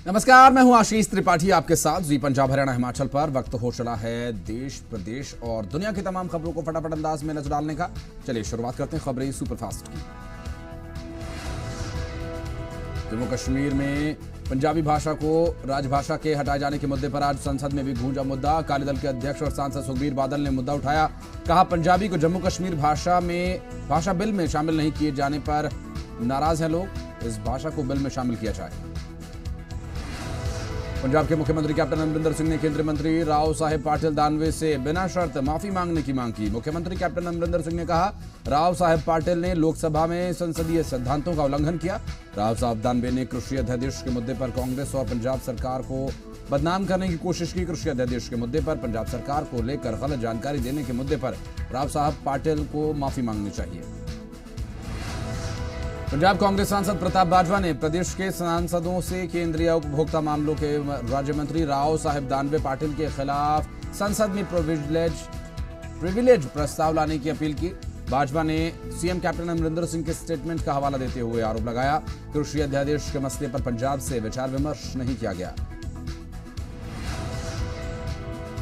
नमस्कार, मैं हूं आशीष त्रिपाठी आपके साथ जी पंजाब हरियाणा हिमाचल पर। वक्त हो चला है देश प्रदेश और दुनिया की तमाम खबरों को फटाफट अंदाज में नजर डालने का। चलिए शुरुआत करते हैं खबरें सुपरफास्ट की। जम्मू कश्मीर में पंजाबी भाषा को राजभाषा के हटाए जाने के मुद्दे पर आज संसद में भी गूंजा मुद्दा। अकाली दल के अध्यक्ष और सांसद सुखबीर बादल ने मुद्दा उठाया। कहा, पंजाबी को जम्मू कश्मीर भाषा बिल में शामिल नहीं किए जाने पर नाराज हैं लोग। इस भाषा को बिल में शामिल किया जाए। पंजाब के मुख्यमंत्री कैप्टन अमरिंदर सिंह ने केंद्रीय मंत्री राव साहेब पाटिल दानवे से बिना शर्त माफी मांगने की मांग की। मुख्यमंत्री कैप्टन अमरिंदर सिंह ने कहा, राव साहेब पाटिल ने लोकसभा में संसदीय सिद्धांतों का उल्लंघन किया। राव साहब दानवे ने कृषि अध्यादेश के मुद्दे पर कांग्रेस और पंजाब सरकार को बदनाम करने की कोशिश की। कृषि अध्यादेश के मुद्दे पर पंजाब सरकार को लेकर गलत जानकारी देने के मुद्दे पर राव साहब पाटिल को माफी मांगनी चाहिए। पंजाब कांग्रेस सांसद प्रताप बाजवा ने प्रदेश के सांसदों से केंद्रीय उपभोक्ता मामलों के राज्य मंत्री राव साहेब दानवे पाटिल के खिलाफ संसद में प्रिविलेज प्रस्ताव लाने की अपील की। बाजवा ने सीएम कैप्टन अमरिंदर सिंह के स्टेटमेंट का हवाला देते हुए आरोप लगाया, कृषि अध्यादेश के मसले पर पंजाब से विचार विमर्श नहीं किया गया।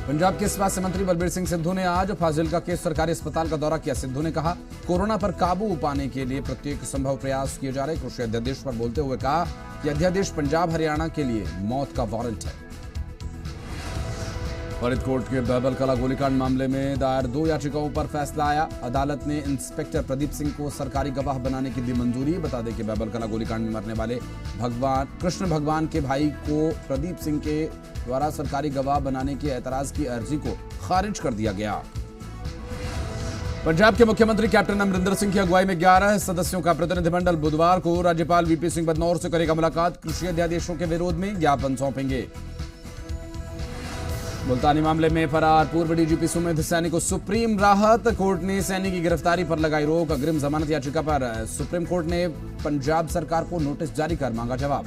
पंजाब के स्वास्थ्य मंत्री बलबीर सिंह सिद्धू ने आज फाजिल्का के सरकारी अस्पताल का दौरा किया। सिद्धू ने कहा, कोरोना पर काबू पाने के लिए प्रत्येक संभव प्रयास किए जा रहे। कृषि अध्यादेश पर बोलते हुए कहा कि अध्यादेश पंजाब हरियाणा के लिए मौत का वारंट है। फरीदकोट के बहबल कला गोलीकांड मामले में दायर 2 याचिकाओं पर फैसला आया। अदालत ने इंस्पेक्टर प्रदीप सिंह को सरकारी गवाह बनाने की दी मंजूरी। बता दें कि बहबल कला गोलीकांड में मरने वाले कृष्ण भगवान के भाई को प्रदीप सिंह के द्वारा सरकारी गवाह बनाने की एतराज की अर्जी को खारिज कर दिया गया। पंजाब के मुख्यमंत्री कैप्टन अमरिंदर सिंह की अगुवाई में 11 सदस्यों का प्रतिनिधिमंडल बुधवार को राज्यपाल वीपी सिंह बदनौर से करेगा मुलाकात। कृषि अध्यादेशों के विरोध में ज्ञापन सौंपेंगे। मुल्तानी मामले में फरार पूर्व डीजीपी सुमित सैनी को सुप्रीम राहत। कोर्ट ने सैनी की गिरफ्तारी पर लगाई रोक। अग्रिम जमानत याचिका पर सुप्रीम कोर्ट ने पंजाब सरकार को नोटिस जारी कर मांगा जवाब।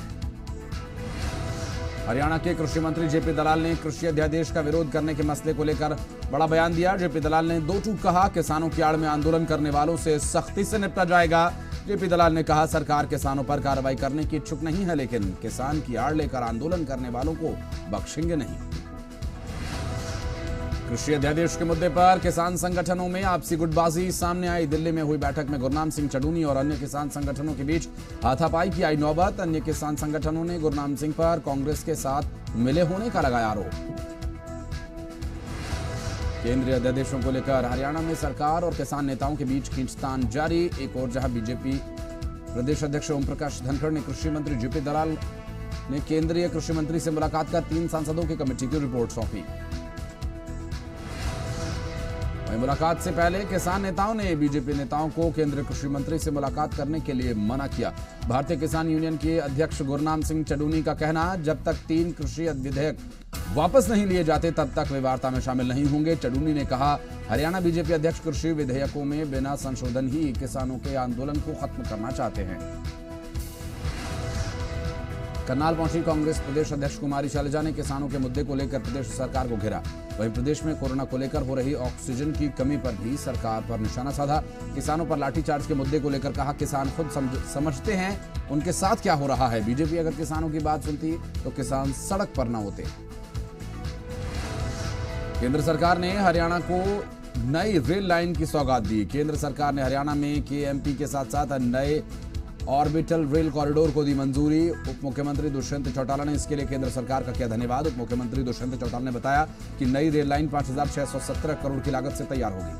हरियाणा के कृषि मंत्री जेपी दलाल ने कृषि अध्यादेश का विरोध करने के मसले को लेकर बड़ा बयान दिया। जेपी दलाल ने दो टूक कहा, किसानों की आड़ में आंदोलन करने वालों से सख्ती से निपटा जाएगा। जेपी दलाल ने कहा, सरकार किसानों पर कार्रवाई करने की इच्छुक नहीं है, लेकिन किसान की आड़ लेकर आंदोलन करने वालों को बख्शेंगे नहीं। कृषि अध्यादेश के मुद्दे पर किसान संगठनों में आपसी गुटबाजी सामने आई। दिल्ली में हुई बैठक में गुरनाम सिंह चडूनी और अन्य किसान संगठनों के बीच हाथापाई की आई नौबत। अन्य किसान संगठनों ने गुरनाम सिंह पर कांग्रेस के साथ मिले होने का लगाया आरोप। केंद्रीय अध्यादेशों को लेकर हरियाणा में सरकार और किसान नेताओं के बीच खींचतान जारी। एक और जहां बीजेपी प्रदेश अध्यक्ष ओम प्रकाश धनखड़ ने कृषि मंत्री जेपी दलाल ने केंद्रीय कृषि मंत्री से मुलाकात कर 3 सांसदों की कमेटी की रिपोर्ट सौंपी। मुलाकात से पहले किसान नेताओं ने बीजेपी नेताओं को केंद्रीय कृषि मंत्री से मुलाकात करने के लिए मना किया। भारतीय किसान यूनियन के अध्यक्ष गुरनाम सिंह चडूनी का कहना, जब तक 3 कृषि विधेयक वापस नहीं लिए जाते तब तक वे वार्ता में शामिल नहीं होंगे। चडूनी ने कहा, हरियाणा बीजेपी अध्यक्ष कृषि विधेयकों में बिना संशोधन ही किसानों के आंदोलन को खत्म करना चाहते हैं। करनाल पहुंची कांग्रेस प्रदेश अध्यक्ष कुमारी शैलजा ने किसानों के मुद्दे को लेकर प्रदेश सरकार को घेरा। वहीं प्रदेश में कोरोना को लेकर हो रही ऑक्सीजन की कमी पर भी सरकार पर निशाना साधा। किसानों पर लाठीचार्ज के मुद्दे को लेकर कहा, किसान खुद समझते हैं उनके साथ क्या हो रहा है। बीजेपी अगर किसानों की बात सुनती तो किसान सड़क पर न होते। केंद्र सरकार ने हरियाणा को नई रेल लाइन की सौगात दी। केंद्र सरकार ने हरियाणा में केएमपी के साथ साथ नए ऑर्बिटल रेल कॉरिडोर को दी मंजूरी। उप मुख्यमंत्री दुष्यंत चौटाला ने इसके लिए केंद्र सरकार का किया धन्यवाद। उप मुख्यमंत्री दुष्यंत चौटाला ने बताया कि नई रेल लाइन 5,617 करोड़ की लागत से तैयार होगी।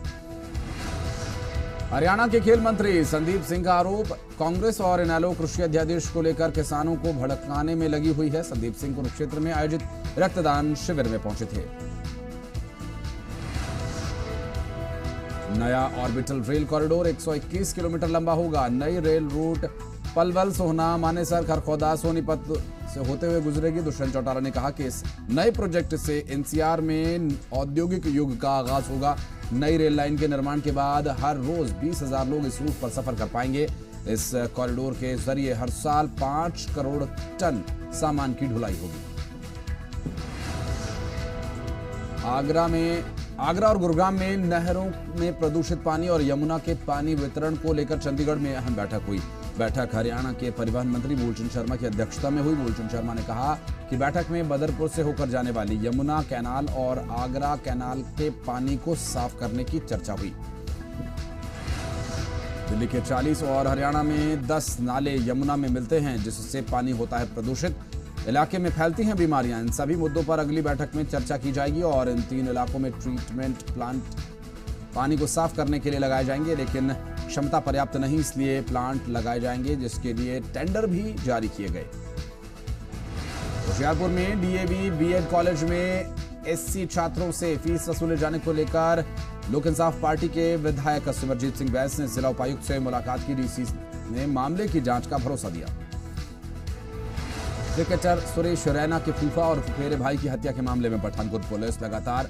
हरियाणा के खेल मंत्री संदीप सिंह का आरोप, कांग्रेस और इनेलो कृषि अध्यादेश को लेकर किसानों को भड़काने में लगी हुई है। संदीप सिंह कुरुक्षेत्र में आयोजित रक्तदान शिविर में पहुंचे थे। नया ऑर्बिटल रेल कॉरिडोर 121 किलोमीटर लंबा होगा। नई रेल रूट पलवल, सोहना, मानेसर, खरखौदा, सोनीपत से होते हुए गुजरेगी। दुष्यंत चौटाला ने कहा कि इस नए प्रोजेक्ट से एनसीआर में औद्योगिक युग का आगाज होगा। नई रेल लाइन के निर्माण के बाद हर रोज 20,000 लोग इस रूट पर सफर कर पाएंगे। इस कॉरिडोर के जरिए हर साल 5 करोड़ टन सामान की ढुलाई होगी। आगरा में आगरा और गुरुग्राम में नहरों में प्रदूषित पानी और यमुना के पानी वितरण को लेकर चंडीगढ़ में अहम बैठक हुई। बैठक हरियाणा के परिवहन मंत्री मूलचंद शर्मा की अध्यक्षता में हुई। मूलचंद शर्मा ने कहा कि बैठक में बदरपुर से होकर जाने वाली यमुना कैनाल और आगरा कैनाल के पानी को साफ करने की चर्चा हुई। दिल्ली के 40 और हरियाणा में 10 नाले यमुना में मिलते हैं, जिससे पानी होता है प्रदूषित। इलाके में फैलती हैं बीमारियां। इन सभी मुद्दों पर अगली बैठक में चर्चा की जाएगी और इन 3 इलाकों में ट्रीटमेंट प्लांट पानी को साफ करने के लिए लगाए जाएंगे, लेकिन क्षमता पर्याप्त नहीं, इसलिए प्लांट लगाए जाएंगे, जिसके लिए टेंडर भी जारी किए गए। होशियारपुर में डीएवी बीएड कॉलेज में एससी छात्रों से फीस वसूले जाने को लेकर लोक इंसाफ पार्टी के विधायक सिमरजीत सिंह बैस ने जिला उपायुक्त से मुलाकात की। डीसी ने मामले की जांच का भरोसा दिया। क्रिकेटर सुरेश रैना के फूफा और फुफेरे भाई की हत्या के मामले में पठानकोट पुलिस लगातार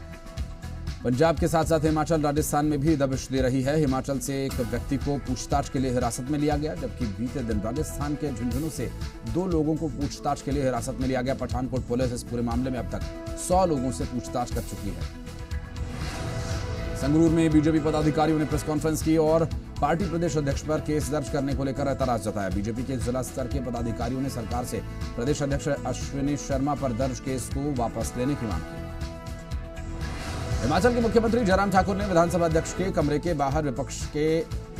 पंजाब के साथ साथ हिमाचल राजस्थान में भी दबिश दे रही है। हिमाचल से एक व्यक्ति को पूछताछ के लिए हिरासत में लिया गया, जबकि बीते दिन राजस्थान के झुंझुनू से 2 लोगों को पूछताछ के लिए हिरासत में लिया गया। पठानकोट पुलिस इस पूरे मामले में अब तक 100 लोगों से पूछताछ कर चुकी है। संगरूर में बीजेपी पदाधिकारियों ने प्रेस कॉन्फ्रेंस की और पार्टी प्रदेश अध्यक्ष पर केस दर्ज करने को लेकर एतराज जताया। बीजेपी के जिला स्तर के पदाधिकारियों ने सरकार से प्रदेश अध्यक्ष अश्विनी शर्मा पर दर्ज केस को वापस लेने की मांग की। हिमाचल के मुख्यमंत्री जयराम ठाकुर ने विधानसभा अध्यक्ष के कमरे के बाहर विपक्ष के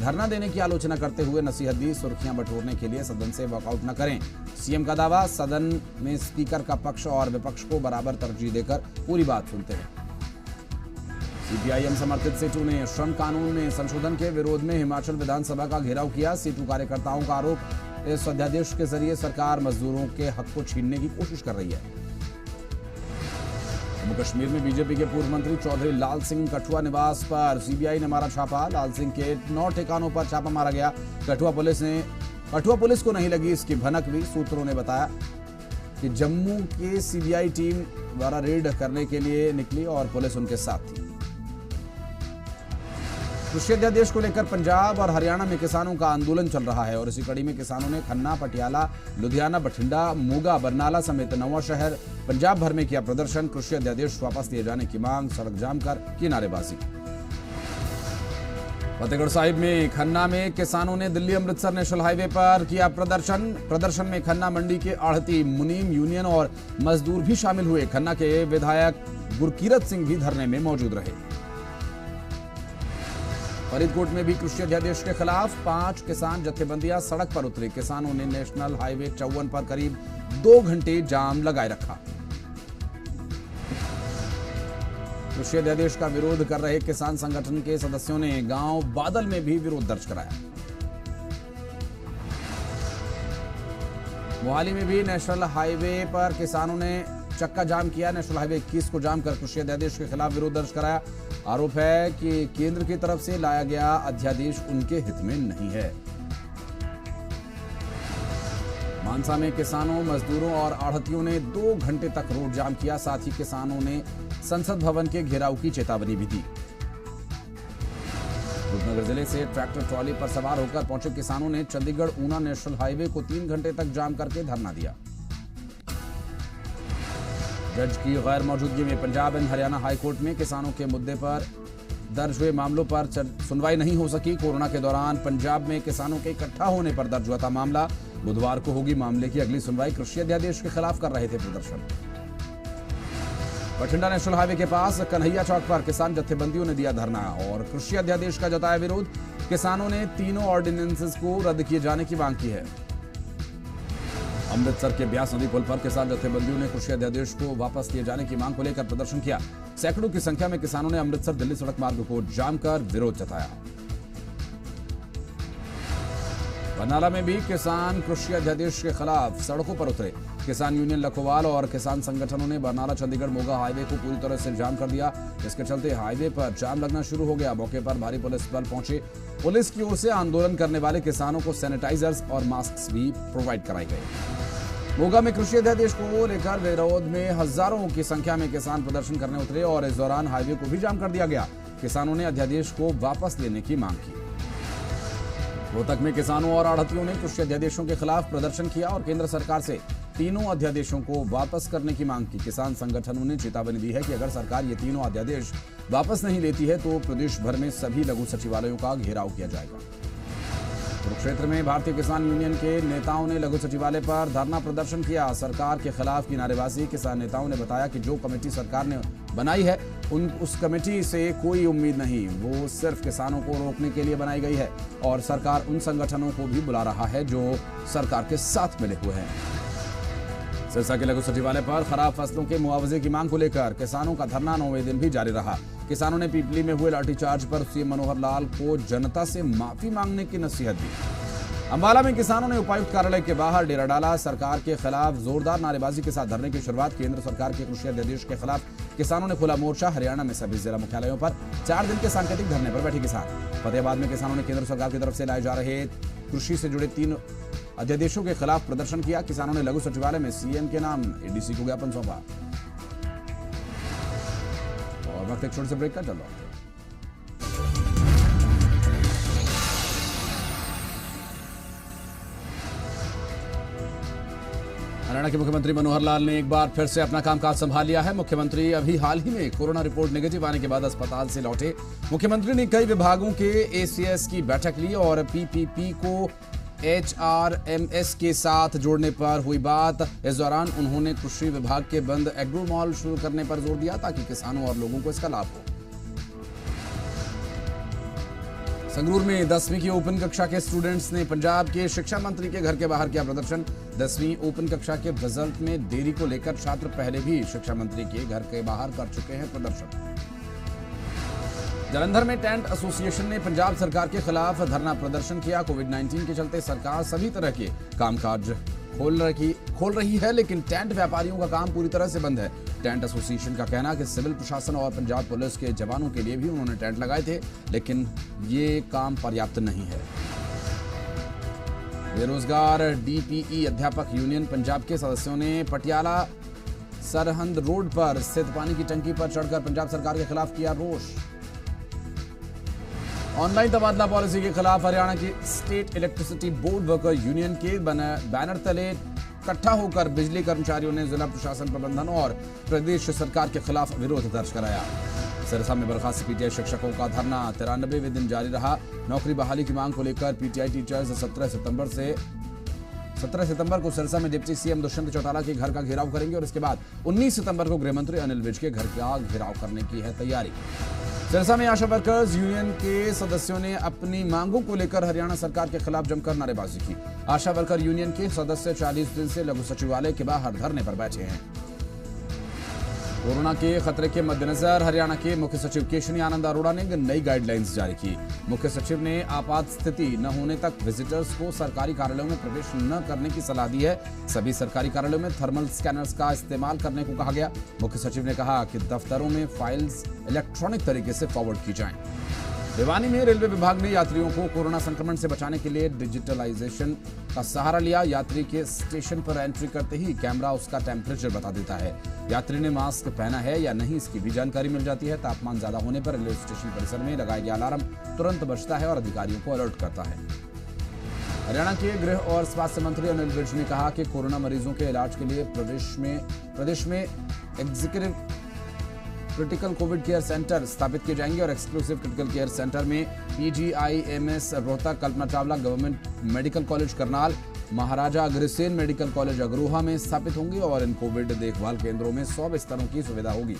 धरना देने की आलोचना करते हुए नसीहत दी। सुर्खियां बटोरने के लिए सदन से वॉकआउट न करें। सीएम का दावा, सदन में स्पीकर का पक्ष और विपक्ष को बराबर तरजीह देकर पूरी बात सुनते हैं। सीपीआईएम समर्थित सीटू ने श्रम कानून में संशोधन के विरोध में हिमाचल विधानसभा का घेराव किया। सीटू कार्यकर्ताओं का आरोप, इस अध्यादेश के जरिए सरकार मजदूरों के हक को छीनने की कोशिश कर रही है। जम्मू कश्मीर में बीजेपी के पूर्व मंत्री चौधरी लाल सिंह कठुआ निवास पर सीबीआई ने मारा छापा। लाल सिंह के 9 ठिकानों पर छापा मारा गया। कठुआ पुलिस को नहीं लगी इसकी भनक भी। सूत्रों ने बताया कि जम्मू की सीबीआई टीम द्वारा रेड करने के लिए निकली और पुलिस उनके साथ थी। कृषि अध्यादेश को लेकर पंजाब और हरियाणा में किसानों का आंदोलन चल रहा है और इसी कड़ी में किसानों ने खन्ना, पटियाला, लुधियाना, बठिंडा, मोगा, बरनाला समेत 9 शहर पंजाब भर में किया प्रदर्शन। कृषि अध्यादेश वापस लिए जाने की मांग, सड़क जाम कर की नारेबाजी। फतेहगढ़ साहिब में खन्ना में किसानों ने दिल्ली अमृतसर नेशनल हाईवे पर किया प्रदर्शन में खन्ना मंडी के आढ़ती, मुनीम, यूनियन और मजदूर भी शामिल हुए। खन्ना के विधायक गुरकीरत सिंह भी धरने में मौजूद रहे। फरीदकोट में भी कृषि अध्यादेश के खिलाफ 5 किसान जत्थेबंदियां सड़क पर उतरे। किसानों ने नेशनल हाईवे 54 पर करीब 2 घंटे जाम लगाए रखा। कृषि अध्यादेश का विरोध कर रहे किसान संगठन के सदस्यों ने गांव बादल में भी विरोध दर्ज कराया। मोहाली में भी नेशनल हाईवे पर किसानों ने चक्का जाम किया। नेशनल हाईवे 21 को जाम कर कृषि अध्यादेश के खिलाफ विरोध दर्ज कराया। आरोप है कि केंद्र की तरफ से लाया गया अध्यादेश उनके हित में नहीं है। मानसा में किसानों, मजदूरों और आढ़तियों ने 2 घंटे तक रोड जाम किया। साथ ही किसानों ने संसद भवन के घेराव की चेतावनी भी दी। रूपनगर जिले से ट्रैक्टर ट्रॉली पर सवार होकर पहुंचे किसानों ने चंडीगढ़ ऊना नेशनल हाईवे को 3 घंटे तक जाम करके धरना दिया। जज की गैर मौजूदगी में पंजाब एंड हरियाणा हाईकोर्ट में किसानों के मुद्दे पर दर्ज हुए मामलों पर सुनवाई नहीं हो सकी। कोरोना के दौरान पंजाब में किसानों के इकट्ठा होने पर दर्ज हुआ था मामला। बुधवार को होगी मामले की अगली सुनवाई। कृषि अध्यादेश के खिलाफ कर रहे थे प्रदर्शन। बठिंडा नेशनल हाईवे के पास कन्हैया चौक पर किसान जत्थेबंदियों ने दिया धरना और कृषि अध्यादेश का जताया विरोध। किसानों ने तीनों ऑर्डिनेंसेस को रद्द किए जाने की मांग की है। अमृतसर के ब्यास नदी पुल पर किसान जत्थेबंदियों ने कृषि अध्यादेश को वापस लिए जाने की मांग को लेकर प्रदर्शन किया। सैकड़ों की संख्या में किसानों ने अमृतसर दिल्ली सड़क मार्ग को जाम कर विरोध जताया। बरनाला में भी किसान कृषि अध्यादेश के खिलाफ सड़कों पर उतरे। किसान यूनियन लखोवाल और किसान संगठनों ने बरनाला चंडीगढ़ मोगा हाईवे को पूरी तरह से जाम कर दिया। इसके चलते हाईवे पर जाम लगना शुरू हो गया। मौके पर भारी पुलिस बल पहुंचे। पुलिस की ओर से आंदोलन करने वाले किसानों को सैनिटाइजर्स और मास्क भी प्रोवाइड कराए गए। मोगा में कृषि अध्यादेश को लेकर विरोध में हजारों की संख्या में किसान प्रदर्शन करने उतरे और इस दौरान हाईवे को भी जाम कर दिया गया। किसानों ने अध्यादेश को वापस लेने की मांग की। रोहतक में किसानों और आढ़तियों ने कृषि अध्यादेशों के खिलाफ प्रदर्शन किया और केंद्र सरकार से तीनों अध्यादेशों को वापस करने की मांग की। किसान संगठनों ने चेतावनी दी है कि अगर सरकार ये तीनों अध्यादेश वापस नहीं लेती है तो प्रदेश भर में सभी लघु सचिवालयों का घेराव किया जाएगा। कुरुक्षेत्र में भारतीय किसान यूनियन के नेताओं ने लघु सचिवालय पर धरना प्रदर्शन किया। सरकार के खिलाफ की नारेबाजी। किसान नेताओं ने बताया कि जो कमेटी सरकार ने बनाई है उस कमेटी से कोई उम्मीद नहीं, वो सिर्फ किसानों को रोकने के लिए बनाई गई है और सरकार उन संगठनों को भी बुला रहा है जो सरकार के साथ मिले हुए हैं। सिरसा के लघु सचिवालय पर खराब फसलों के मुआवजे की मांग को लेकर किसानों का धरना 9वें दिन भी जारी रहा। किसानों ने पीपली में हुए लाठीचार्ज पर सीएम मनोहर लाल को जनता से माफी मांगने की नसीहत दी। अंबाला में किसानों ने उपायुक्त कार्यालय के बाहर डेरा डाला। सरकार के खिलाफ जोरदार नारेबाजी के साथ धरने की शुरुआत। केंद्र सरकार के कृषि अध्यादेश के खिलाफ किसानों ने खुला मोर्चा। हरियाणा में सभी जिला मुख्यालयों पर 4 दिन के सांकेतिक धरने पर बैठे किसान। फतेहाबाद में किसानों ने केंद्र सरकार की तरफ से लाए जा रहे कृषि से जुड़े 3 अध्यादेशों के खिलाफ प्रदर्शन किया। किसानों ने लघु सचिवालय में सीएम के नाम एडीसी को ज्ञापन सौंपा। और वक्त एक छोटे से ब्रेक का चल रहा है। हरियाणा के मुख्यमंत्री मनोहर लाल ने एक बार फिर से अपना कामकाज संभाल लिया है। मुख्यमंत्री अभी हाल ही में कोरोना रिपोर्ट नेगेटिव आने के बाद अस्पताल से लौटे। मुख्यमंत्री ने कई विभागों के एसीएस की बैठक ली और पीपीपी को HRMS के साथ जोड़ने पर हुई बात। इस दौरान उन्होंने कृषि विभाग के बंद एग्रो मॉल शुरू करने पर जोर दिया ताकि किसानों और लोगों को इसका लाभ हो। संगरूर में 10वीं की ओपन कक्षा के स्टूडेंट्स ने पंजाब के शिक्षा मंत्री के घर के बाहर किया प्रदर्शन। 10वीं ओपन कक्षा के रिजल्ट में देरी को लेकर छात्र पहले भी शिक्षा मंत्री के घर के बाहर कर चुके हैं प्रदर्शन। जालंधर में टेंट एसोसिएशन ने पंजाब सरकार के खिलाफ धरना प्रदर्शन किया। कोविड-19 के चलते सरकार सभी तरह के कामकाज खोल रही है, लेकिन टेंट व्यापारियों का काम पूरी तरह से बंद है। टेंट एसोसिएशन का कहना है कि सिविल प्रशासन और पंजाब पुलिस के जवानों के लिए भी उन्होंने टेंट लगाए थे, लेकिन ये काम पर्याप्त नहीं है। बेरोजगार DPE अध्यापक यूनियन पंजाब के सदस्यों ने पटियाला सरहंद रोड पर स्थित पानी की टंकी पर चढ़कर पंजाब सरकार के खिलाफ किया रोष। ऑनलाइन तबादला पॉलिसी के खिलाफ हरियाणा की state electricity board worker union के बैनर तले इकट्ठा होकर बिजली कर्मचारियों ने जिला प्रशासन प्रबंधन और प्रदेश सरकार के खिलाफ विरोध दर्ज कराया। सिरसा में बर्खास्त पीटीआई शिक्षकों का धरना 93वें दिन जारी रहा। नौकरी बहाली की मांग को लेकर पीटीआई टीचर्स 17 सितंबर को सिरसा में डिप्टी सीएम दुष्यंत चौटाला के घर का घेराव करेंगे और इसके बाद 19 सितंबर को गृह मंत्री अनिल विज के घर का घेराव करने की है तैयारी। सिरसा में आशा वर्कर्स यूनियन के सदस्यों ने अपनी मांगों को लेकर हरियाणा सरकार के खिलाफ जमकर नारेबाजी की। आशा वर्कर यूनियन के सदस्य 40 दिन से लघु सचिवालय के बाहर धरने पर बैठे हैं। कोरोना के खतरे के मद्देनजर हरियाणा के मुख्य सचिव केशनी आनंद अरोड़ा ने नई गाइडलाइंस जारी की। मुख्य सचिव ने आपात स्थिति न होने तक विजिटर्स को सरकारी कार्यालयों में प्रवेश न करने की सलाह दी है। सभी सरकारी कार्यालयों में थर्मल स्कैनर्स का इस्तेमाल करने को कहा गया। मुख्य सचिव ने कहा कि दफ्तरों में फाइल्स इलेक्ट्रॉनिक तरीके से फॉरवर्ड की जाएं। भिवानी में रेलवे विभाग ने यात्रियों को कोरोना संक्रमण से बचाने के लिए डिजिटलाइजेशन का सहारा लिया। यात्री के स्टेशन पर एंट्री करते ही कैमरा उसका टेम्परेचर बता देता है। यात्री ने मास्क पहना है या नहीं इसकी भी जानकारी मिल जाती है। तापमान ज्यादा होने पर रेलवे स्टेशन परिसर में लगाया गया अलार्म तुरंत बजता है और अधिकारियों को अलर्ट करता है। हरियाणा के गृह और स्वास्थ्य मंत्री अनिल विज ने कहा कि कोरोना मरीजों के इलाज के लिए प्रदेश में executive critical covid care centre स्थापित किए जाएंगे और एक्सक्लूसिव क्रिटिकल केयर सेंटर में PGIMS Rohtak, Kalpana Chawla government medical college Karnal, Maharaja Agrasen medical college Agroha में स्थापित होंगी और इन कोविड देखभाल केंद्रों में 100 बिस्तरों की सुविधा होगी।